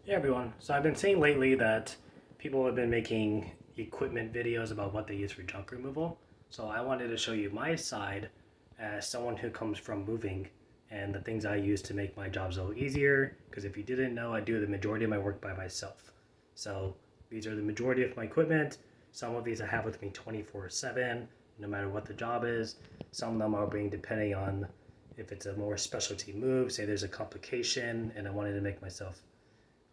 Hey everyone, so I've been seeing lately that people have been making equipment videos about what they use for junk removal. So I wanted to show you my side as someone who comes from moving and the things I use to make my jobs a little easier. Because if you didn't know, I do the majority of my work by myself. So these are the majority of my equipment. Some of these I have with me 24/7, no matter what the job is. Some of them are being depending on if it's a more specialty move, say there's a complication and I wanted to make myself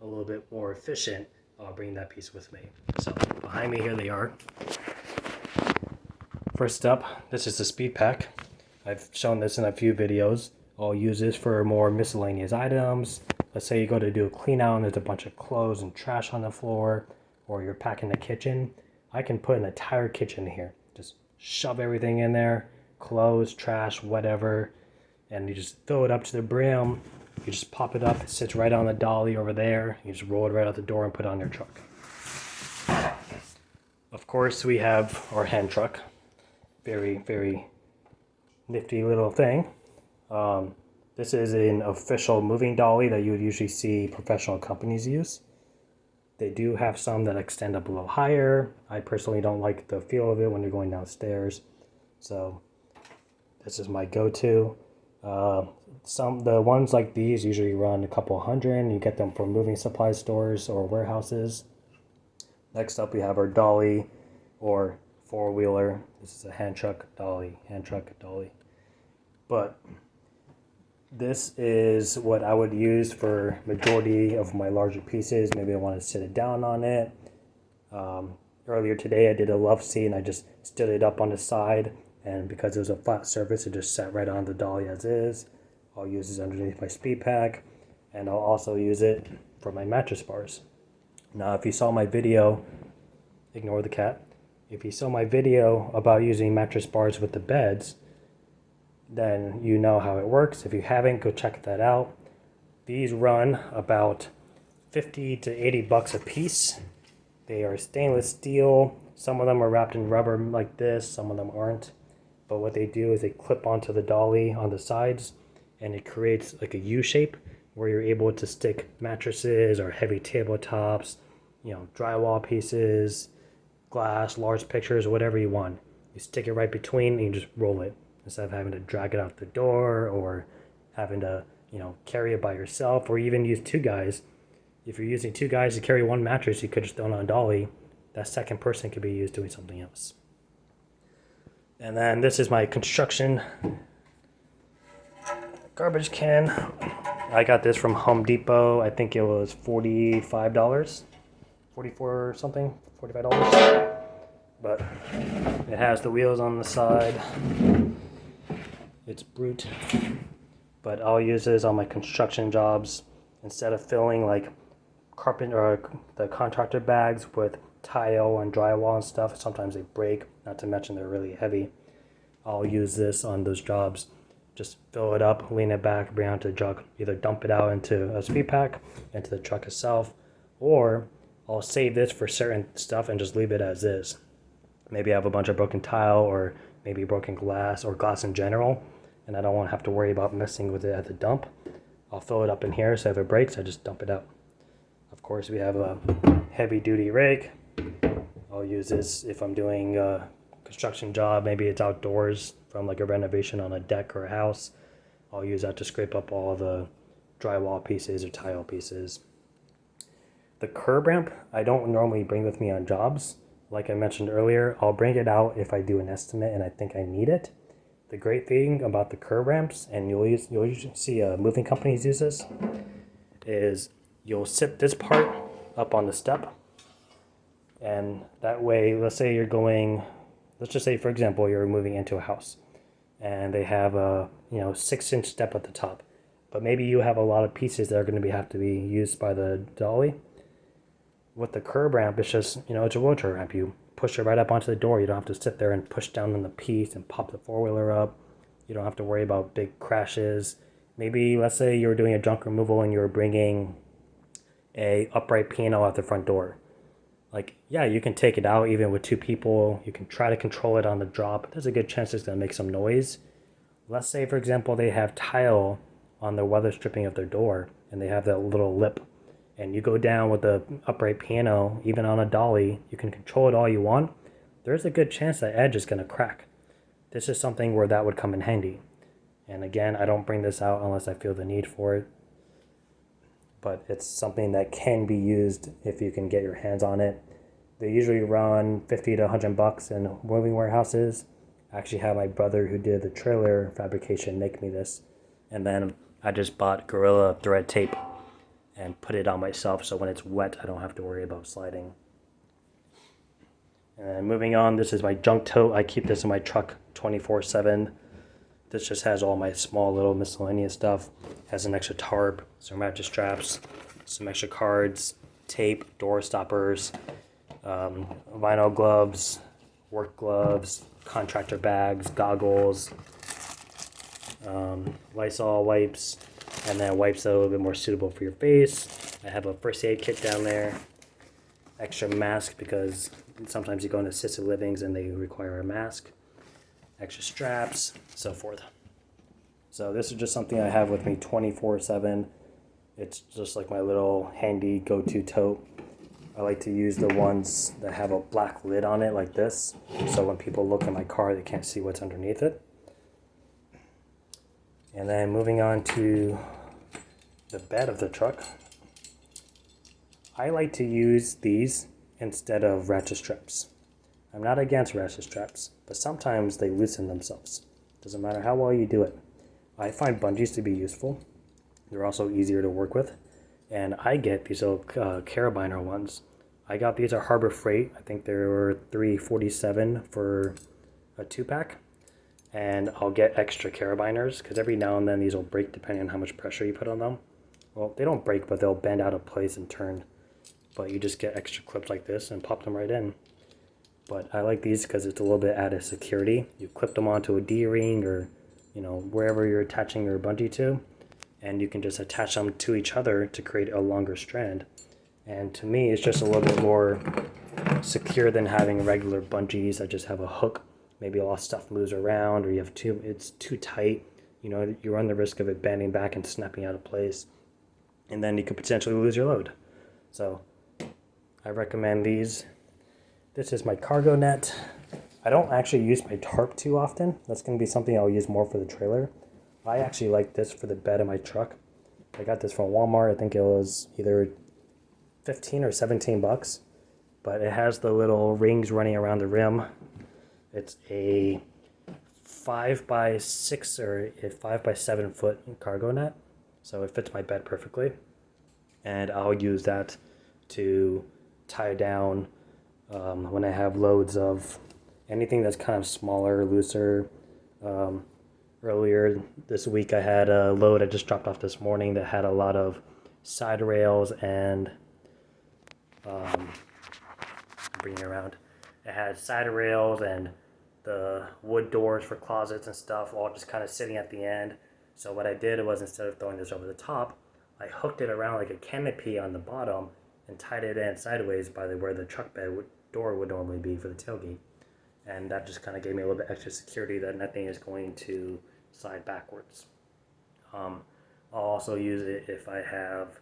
a little bit more efficient, I'll bring that piece with me. So behind me here they are. First up, this is the speed pack. I've shown this in a few videos. I'll use this for more miscellaneous items. Let's say you go to do a clean out and there's a bunch of clothes and trash on the floor, or you're packing the kitchen. I can put an entire kitchen here. Just shove everything in there, clothes, trash, whatever, and you just fill it up to the brim. You just pop it up, it sits right on the dolly over there. You just roll it right out the door and put it on your truck. Of course, we have our hand truck. Very, very nifty little thing. This is an official moving dolly that you would usually see professional companies use. They do have some that extend up a little higher. I personally don't like the feel of it when you're going downstairs. So this is my go-to. The ones like these usually run a couple hundred. You get them from moving supply stores or warehouses. Next up, we have our dolly or four-wheeler. This is a hand truck dolly, But this is what I would use for majority of my larger pieces. Maybe I want to sit it down on it. Earlier today, I did a love seat and I just stood it up on the side. And because it was a flat surface, it just sat right on the dolly as is. I'll use this underneath my speed pack, and I'll also use it for my mattress bars. Now, if you saw my video, ignore the cat. If you saw my video about using mattress bars with the beds, then you know how it works. If you haven't, go check that out. These run about 50 to 80 bucks a piece. They are stainless steel. Some of them are wrapped in rubber like this, some of them aren't. But what they do is they clip onto the dolly on the sides, and it creates like a U shape where you're able to stick mattresses or heavy tabletops, drywall pieces, glass, large pictures, whatever you want. You stick it right between and you just roll it instead of having to drag it out the door or having to, carry it by yourself, or even use two guys. If you're using two guys to carry one mattress, you could just throw it on a dolly. That second person could be used doing something else. And then this is my construction garbage can. I got this from Home Depot. I think it was $45, 44 or something, $45. But it has the wheels on the side. It's brute. But I'll use this on my construction jobs instead of filling like carpet or the contractor bags with tile and drywall and stuff. Sometimes they break, not to mention they're really heavy. I'll use this on those jobs. Just fill it up, lean it back, bring it onto the truck, either dump it out into a speed pack, into the truck itself, or I'll save this for certain stuff and just leave it as is. Maybe I have a bunch of broken tile or maybe broken glass or glass in general, and I don't want to have to worry about messing with it at the dump. I'll fill it up in here, so if it breaks, I just dump it out. Of course, we have a heavy-duty rake. I'll use this if I'm doing a construction job. Maybe it's outdoors from like a renovation on a deck or a house. I'll use that to scrape up all the drywall pieces or tile pieces. The curb ramp, I don't normally bring with me on jobs. Like I mentioned earlier, I'll bring it out if I do an estimate and I think I need it. The great thing about the curb ramps, and you'll usually see moving companies use this, is you'll sit this part up on the step, and that way, let's just say for example you're moving into a house and they have a 6-inch step at the top, but maybe you have a lot of pieces that are going to have to be used by the dolly. With the curb ramp, it's just it's a wheelchair ramp. You push it right up onto the door. You don't have to sit there and push down on the piece and pop the four-wheeler up. You don't have to worry about big crashes. Maybe let's say you were doing a junk removal and you were bringing a upright piano out the front door. You can take it out even with two people. You can try to control it on the drop. There's a good chance it's going to make some noise. Let's say, for example, they have tile on the weather stripping of their door, and they have that little lip. and you go down with the upright piano, even on a dolly, you can control it all you want, there's a good chance that edge is going to crack. This is something where that would come in handy. And again, I don't bring this out unless I feel the need for it. But it's something that can be used if you can get your hands on it. They usually run 50 to 100 bucks in moving warehouses. I actually had my brother who did the trailer fabrication make me this. And then I just bought Gorilla thread tape and put it on myself so when it's wet I don't have to worry about sliding. And moving on, this is my junk tote. I keep this in my truck 24/7. This just has all my small little miscellaneous stuff. Has an extra tarp, some ratchet straps, some extra cards, tape, door stoppers, vinyl gloves, work gloves, contractor bags, goggles, Lysol wipes, and then wipes that are a little bit more suitable for your face. I have a first aid kit down there, extra mask because sometimes you go into assisted livings and they require a mask, extra straps, so forth. So this is just something I have with me 24/7. It's just like my little handy go-to tote. I like to use the ones that have a black lid on it like this, so when people look in my car they can't see what's underneath it. And then moving on to the bed of the truck, I like to use these instead of ratchet straps. I'm not against ratchet straps, but sometimes they loosen themselves. Doesn't matter how well you do it. I find bungees to be useful. They're also easier to work with. And I get these little carabiner ones. I got these at Harbor Freight. I think they were $3.47 for a 2-pack. And I'll get extra carabiners because every now and then these will break depending on how much pressure you put on them. Well, they don't break, but they'll bend out of place and turn. But you just get extra clips like this and pop them right in. But I like these because it's a little bit added security. You clip them onto a D-ring or wherever you're attaching your bungee to, and you can just attach them to each other to create a longer strand. And to me, it's just a little bit more secure than having regular bungees that just have a hook. Maybe all stuff moves around, or it's too tight. You run the risk of it bending back and snapping out of place, and then you could potentially lose your load. So I recommend these. This is my cargo net. I don't actually use my tarp too often. That's going to be something I'll use more for the trailer. I actually like this for the bed of my truck. I got this from Walmart. I think it was either 15 or 17 bucks. But it has the little rings running around the rim. It's a 5x6 or a 5x7 foot cargo net. So it fits my bed perfectly. And I'll use that to tie down when I have loads of anything that's kind of smaller, looser. Earlier this week I had a load I just dropped off this morning that had a lot of side rails and bring it around. It had side rails and the wood doors for closets and stuff all just kind of sitting at the end. So what I did was, instead of throwing this over the top, I hooked it around like a canopy on the bottom and tied it in sideways by where the truck bed door would normally be for the tailgate. And that just kind of gave me a little bit extra security that nothing is going to slide backwards. I'll also use it if I have,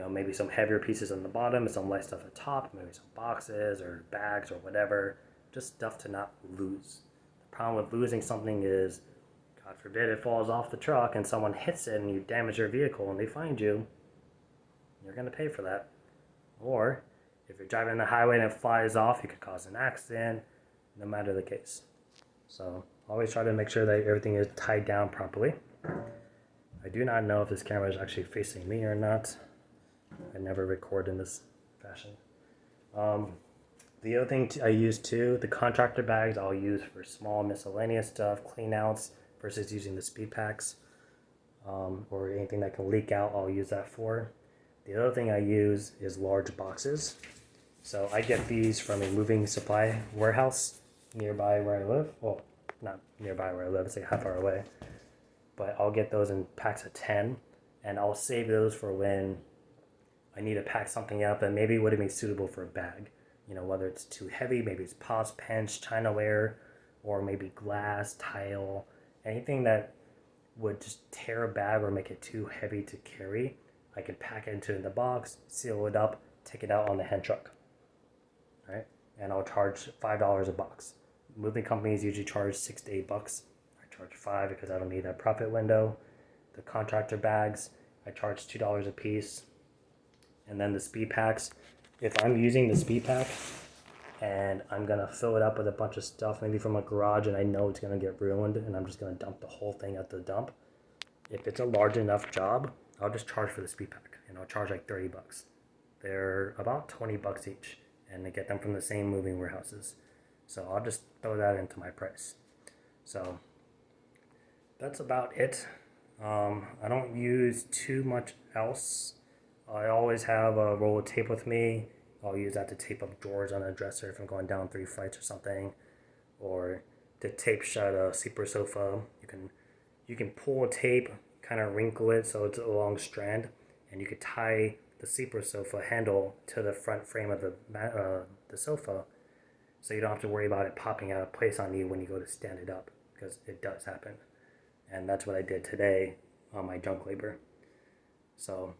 maybe some heavier pieces on the bottom and some light stuff at the top, maybe some boxes or bags or whatever, just stuff to not lose. The problem with losing something is, God forbid it falls off the truck and someone hits it and you damage your vehicle and they find you, you're going to pay for that. Or if you're driving on the highway and it flies off, you could cause an accident, no matter the case. So always try to make sure that everything is tied down properly. I do not know if this camera is actually facing me or not. I never record in this fashion. The other thing I use too, the contractor bags I'll use for small miscellaneous stuff, clean outs, versus using the speed packs, or anything that can leak out, I'll use that for. The other thing I use is large boxes. So I get these from a moving supply warehouse nearby where I live. Well, not nearby where I live, it's like half hour away. But I'll get those in packs of 10, and I'll save those for when I need to pack something up and maybe wouldn't be suitable for a bag. Whether it's too heavy, maybe it's pots, pens, chinaware, or maybe glass, tile, anything that would just tear a bag or make it too heavy to carry. I can pack it into the box, seal it up, take it out on the hand truck. Right? And I'll charge $5 a box. Moving companies usually charge $6 to $8. I charge $5 because I don't need that profit window. The contractor bags, I charge $2 a piece. And then the speed packs, if I'm using the speed pack and I'm gonna fill it up with a bunch of stuff, maybe from a garage, and I know it's gonna get ruined, and I'm just gonna dump the whole thing at the dump. If it's a large enough job, I'll just charge for the speed pack, and I'll charge like $30. They're about $20 each, and I get them from the same moving warehouses. So I'll just throw that into my price. So that's about it. I don't use too much else. I always have a roll of tape with me. I'll use that to tape up drawers on a dresser if I'm going down 3 flights or something, or to tape shut a sleeper sofa. You can pull a tape, kind of wrinkle it so it's a long strand, and you could tie the sleeper sofa handle to the front frame of the sofa, so you don't have to worry about it popping out of place on you when you go to stand it up, because it does happen. And that's what I did today on my junk labor. So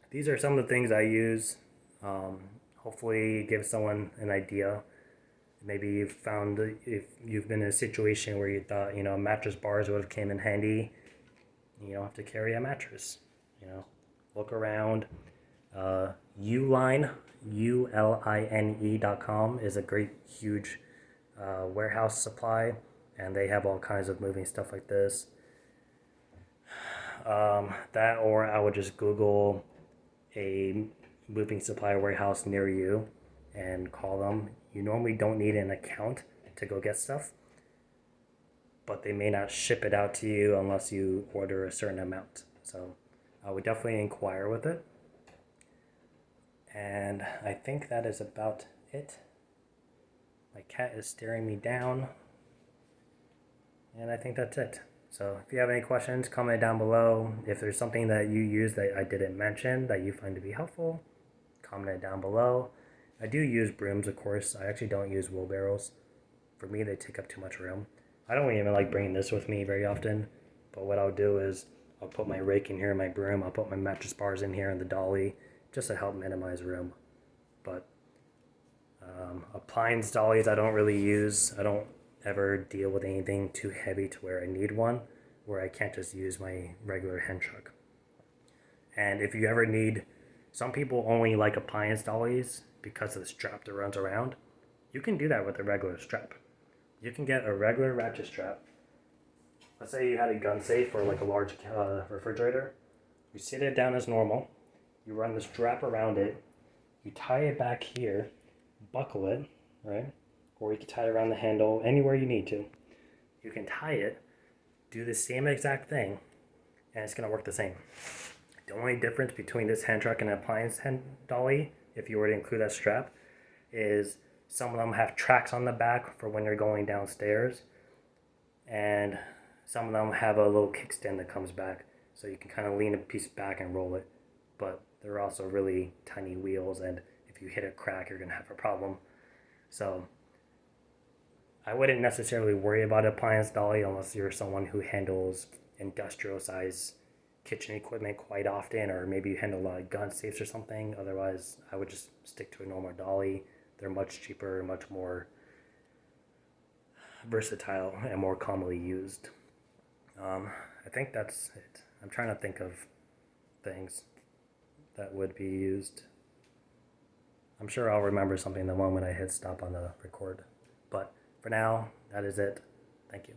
these are some of the things I use. Hopefully give someone an idea. Maybe you've found, if you've been in a situation where you thought, mattress bars would have came in handy. You don't have to carry a mattress. Look around. Uline, ULINE.com is a great, huge warehouse supply, and they have all kinds of moving stuff like this. That, or I would just Google a moving supply warehouse near you and call them. You normally don't need an account to go get stuff, but they may not ship it out to you unless you order a certain amount. So I would definitely inquire with it. And I think that is about it. My cat is staring me down. And I think that's it. So if you have any questions, comment down below. If there's something that you use that I didn't mention that you find to be helpful, comment it down below. I do use brooms, of course. I actually don't use wheelbarrows. For me, they take up too much room. I don't even like bringing this with me very often. But what I'll do is I'll put my rake in here, my broom. I'll put my mattress bars in here and the dolly, just to help minimize room. But appliance dollies I don't really use. I don't ever deal with anything too heavy to where I need one, where I can't just use my regular hand truck. And if you ever need, some people only like appliance dollies because of the strap that runs around. You can do that with a regular strap. You can get a regular ratchet strap. Let's say you had a gun safe or like a large refrigerator. You sit it down as normal. You run the strap around it. You tie it back here, buckle it, right? Or you can tie it around the handle anywhere you need to. You can tie it, do the same exact thing, and it's going to work the same. The only difference between this hand truck and an appliance hand dolly, if you were to include that strap, is some of them have tracks on the back for when you're going downstairs, and some of them have a little kickstand that comes back, so you can kind of lean a piece back and roll it. But they're also really tiny wheels, and if you hit a crack, you're going to have a problem. So I wouldn't necessarily worry about appliance dolly unless you're someone who handles industrial size kitchen equipment quite often, or maybe you handle a lot of gun safes or something. Otherwise, I would just stick to a normal dolly. They're much cheaper, much more versatile, and more commonly used. I think that's it. I'm trying to think of things that would be used. I'm sure I'll remember something the moment I hit stop on the record. But for now, that is it. Thank you.